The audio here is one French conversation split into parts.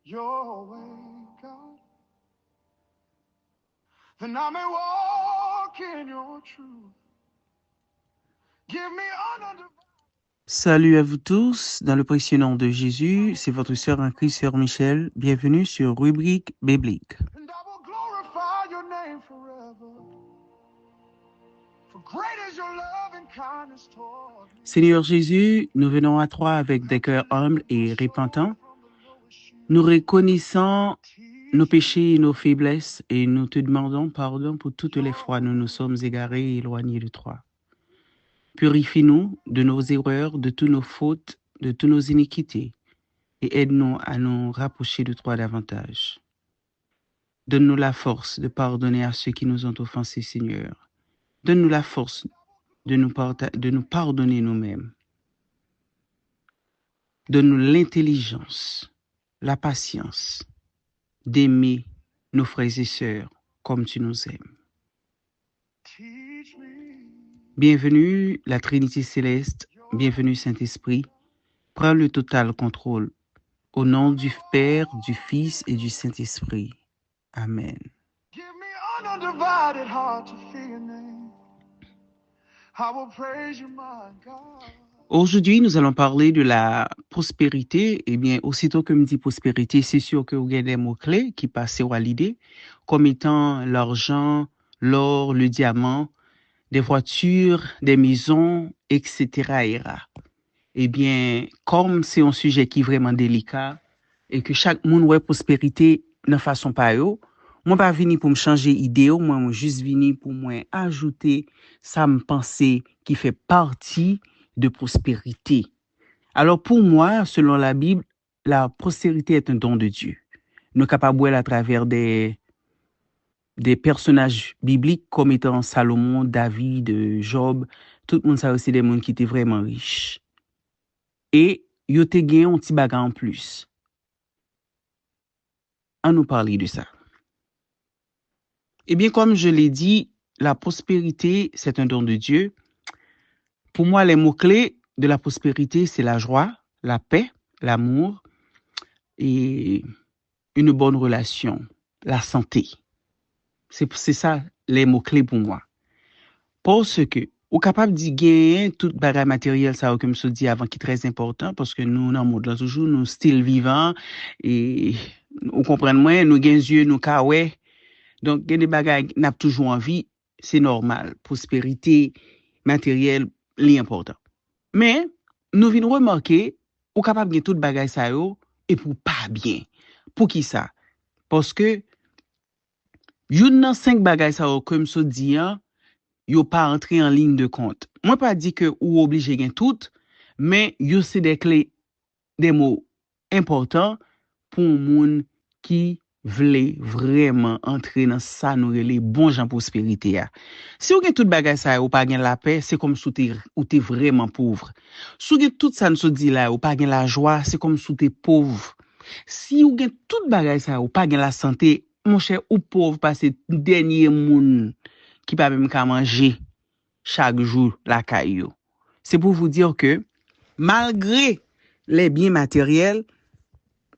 your way, God, then I may walk in your truth. Give me undivided. Salut à vous tous, dans le précieux nom de Jésus, c'est votre sœur en Christ, sœur Michel. Bienvenue sur Rubrique Biblique. And I will glorify your name forever. For great is your love and kindness toward me. Seigneur Jésus, nous venons à toi avec des cœurs humbles et repentants. Nous reconnaissons nos péchés et nos faiblesses et nous te demandons pardon pour toutes les fois où nous nous sommes égarés et éloignés de toi. Purifie-nous de nos erreurs, de toutes nos fautes, de toutes nos iniquités et aide-nous à nous rapprocher de toi davantage. Donne-nous la force de pardonner à ceux qui nous ont offensés, Seigneur. Donne-nous la force de nous pardonner nous-mêmes. Donne-nous l'intelligence, la patience d'aimer nos frères et sœurs comme tu nous aimes. Teach me Bienvenue la Trinité céleste, bienvenue Saint-Esprit. Prends le total contrôle. Au nom du Père, du Fils et du Saint-Esprit. Amen. Give me an undivided heart to fear your name. I will praise you, my God. Aujourd'hui, nous allons parler de la prospérité. Eh bien, aussitôt que je dis prospérité, c'est sûr que vous avez des mots-clés qui passent à l'idée, comme étant l'argent, l'or, le diamant, des voitures, des maisons, etc. Eh bien, comme c'est un sujet qui est vraiment délicat et que chaque monde voit prospérité de façon pas yo, moi pas venir pour me changer idée, moi juste venir pour moi ajouter ça me penser qui fait partie de prospérité. Alors pour moi, selon la Bible, la prospérité est un don de Dieu. Nous sommes capables de voir à travers des personnages bibliques comme étant Salomon, David, Job, tout le monde ça aussi des gens qui étaient vraiment riches. Et yo te gagné un petit bagage en plus. On nous parler de ça. Eh bien, comme je l'ai dit, la prospérité, c'est un don de Dieu. Pour moi, les mots-clés de la prospérité, c'est la joie, la paix, l'amour et une bonne relation, la santé. C'est ça les mots-clés pour moi. Parce que, ou capable d'y gagner tout bagage matériel, ça, comme je dis avant, qui est très important, parce que nous, dans le monde là, toujours, nous, style vivant, et, vous comprenez moi, nous, gagnons yeux, nous, kawé. Donc, il y a des bagages qui n'a toujours envie, c'est normal. Prospérité matérielle, l'important. Mais, nous venons remarquer, ou capable de gagner tout bagage ça, yo, et pour pas bien. Pour qui ça? Parce que, yon nan 5 bagages ça, comme je dis, yo pas entré en ligne de compte. Moi, pas dit que ou obligé gain tout, mais yo c'est des clés, des mots importants pour moun qui vle vraiment entrer dans ça nous les bons gens prospérité a. Si ou gen tout bagay ça ou pas gen la paix, c'est comme si ou t'es vraiment pauvre. Si ou gen tout ça nous dit là ou pas gen la joie, c'est comme si t'es pauvre. Si ou gen tout bagay ça ou pas gen la santé, mon cher ou pauvre parce que dernier moun qui pas même qu'à manger chaque jour la caillou. C'est pour vous dire que malgré les biens matériels,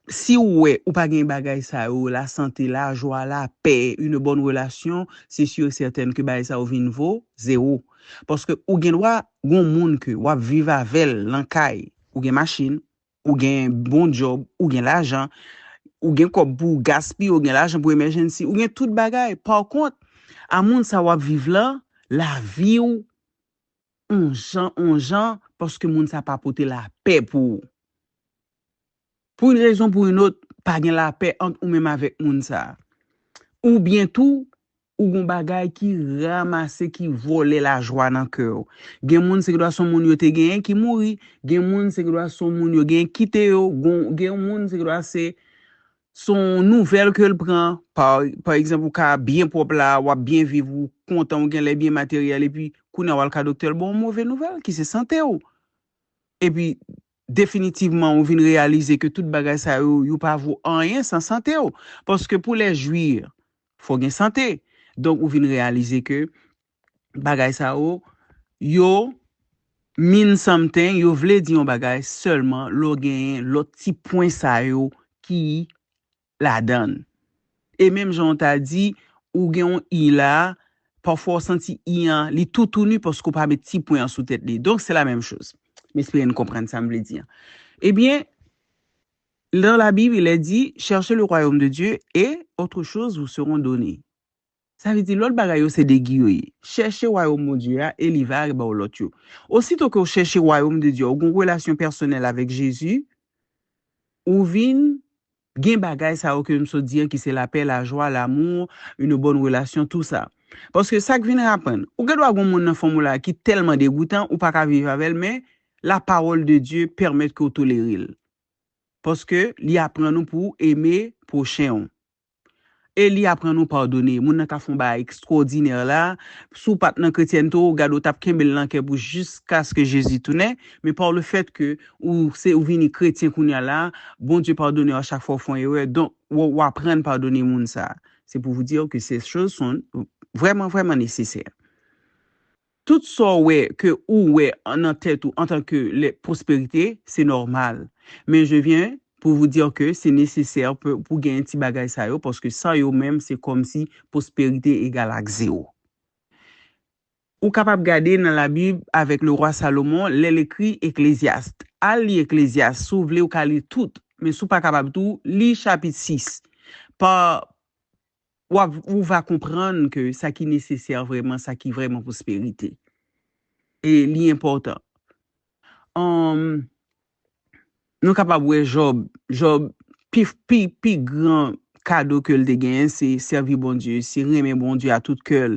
si ou pas gen bagay ça ou la santé, la joie, la paix, une bonne relation, c'est sûr et certain que bagay ça ou vin vaut zéro. Parce que ou gen droit gon moun que ou vivre avec l'ankay, ou gen machine, ou gen bon job, ou gen l'argent, ou gen comme pour gaspiller, ou gen l'argent pour emergency, ou gen tout bagay. Par contre, à moun ça ou vivre là, la vie ou on gens parce que moun ça pas porter la paix pour une raison pour une autre, pas gen la paix entre ou même avec moun ça. Ou bien tout, ou gon bagay qui ramasse, qui vole la joie dans cœur. Gen moun c'est doit son moun yo te gen qui mouri, gen moun c'est doit son moun yo gen quitté yo, gen moun c'est doit c'est son nouvelle que le prend par exemple ou ka bien propre là, ou bien vivre, ou content ou gen les biens matériels et puis kounya wal ka docteur bon mauvaise nouvelle qui se santé ou. Et puis définitivement on vient réaliser que toute bagay ça yo pas vaut rien sans santé ou. Parce que pour les jouir faut gain santé. Donc on vient réaliser que bagay ça yo mean something, yo vle di yon bagay seulement lo gen l'autre petit point ça yo qui la donne. Et même Jean t'a dit, ou gen il a, parfois senti il li tout nu parce qu'on pas mettre petit point sous tête li. Donc c'est la même chose. Mais espérez nous comprendre ça me veut dire. Eh bien, dans la Bible, il est dit, cherchez le royaume de Dieu et autre chose vous seront données. Ça veut dire l'autre bagaille c'est des guillemets. Cherchez le royaume de Dieu et il va arriver au l'autre. Aussitôt que vous cherchez le royaume de Dieu, vous avez une relation personnelle avec Jésus, ou vin gen bagay ça que nous dire qui c'est la paix, la joie, l'amour, une bonne relation, tout ça. Parce que ça qui vient rappeler, ou que doit gon moun nan formula qui tellement dégoûtant ou pas ka vivre avec elle, mais la parole de Dieu permet que vous tolérez. Parce que li apprend nous pour aimer prochain. Et li apprend nous pardonner. Moun nan ka fon ba extraordinaire là, sous pat nan chrétien to, gado tap kembel lan ke bouche jusqu'à ce que Jésus tourne, mais par le fait que ou c'est ou vini chrétien kounya là, bon Dieu pardonne à chaque fois font erreur, donc ou apprendre pardonner moun ça. C'est pour vous dire que ces choses sont vraiment vraiment nécessaires. Tout ça ouais que ou ouais en tête ou en tant que les prospérités, c'est normal. Mais je viens pour vous dire que c'est nécessaire pour gagner un petit bagage ça yo, parce que sans yo même c'est comme si prospérité égale à zéro. Ou capable garder dans la Bible avec le roi Salomon l'écrit Ecclésiaste. Al li Ecclésiaste, sou vle ou ka li tout, mais sou pas capable tout, li chapitre 6. Par ou va comprendre que ça qui est nécessaire vraiment, ça qui est vraiment prospérité. Et li important. Nous capable ouais Job pi grand cadeau que le gagne c'est servir bon Dieu, c'est aimer bon Dieu à tout cœur.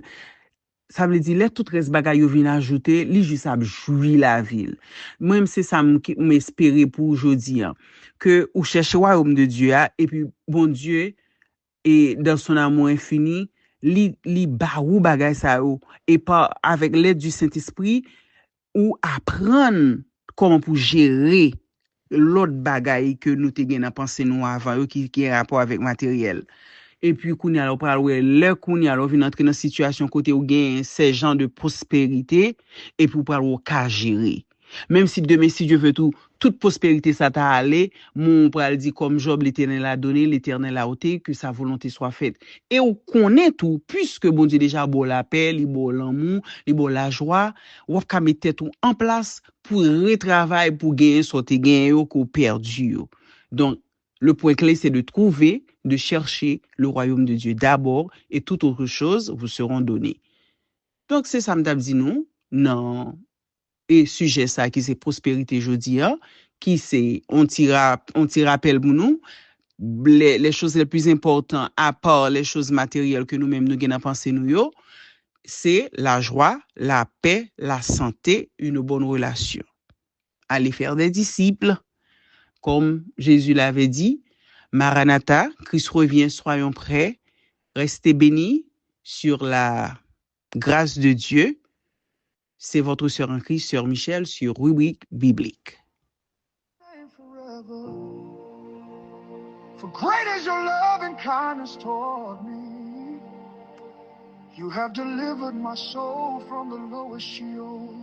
Ça veut dire les tout reste bagay yo vinn ajouter, li juste a joui la ville. Moi c'est ça m'espérer pour aujourd'hui que ou chercher royaume de Dieu et puis bon Dieu et dans son amour infini li barou bagay ça et pas avec l'aide du Saint-Esprit ou apprendre comment pour gérer l'autre bagaille que nous te gen a pensé nous avant qui est rapport avec matériel. Et puis kounya la pral wè le kounya la vin entrer dans situation côté ou gen ces gens de prospérité et puis pral ou ka gérer. Même si demain si Dieu veut tout toute prospérité ça t'a aller, mon pral dit comme Job l'Éternel a donné, l'Éternel a ôté, que sa volonté soit faite. Et on connaît tout puisque bon Dieu déjà bon la paix, li bon l'amour, li bon la joie, ou ka mettre tout en place pour retravailler pour gagner sorti gagner yo ko perdu yo. Donc le point clé c'est de trouver, de chercher le royaume de Dieu d'abord et toute autre chose vous seront données. Donc c'est ça m't'a dit nous non et sujet ça qui c'est prospérité jodi qui c'est on t'y rappelle pour nous les choses les plus importantes à part les choses matérielles que nous-mêmes nous gagnons penser nous yo, c'est la joie, la paix, la santé, une bonne relation. Aller faire des disciples comme Jésus l'avait dit, Maranatha, Christ revient, soyons prêts, restez bénis sur la grâce de Dieu. C'est votre sœur en Christ, sœur Michel, sur Rubrique Biblique. For great is your love and kindness toward me. You have delivered my soul from the lowest Sheol.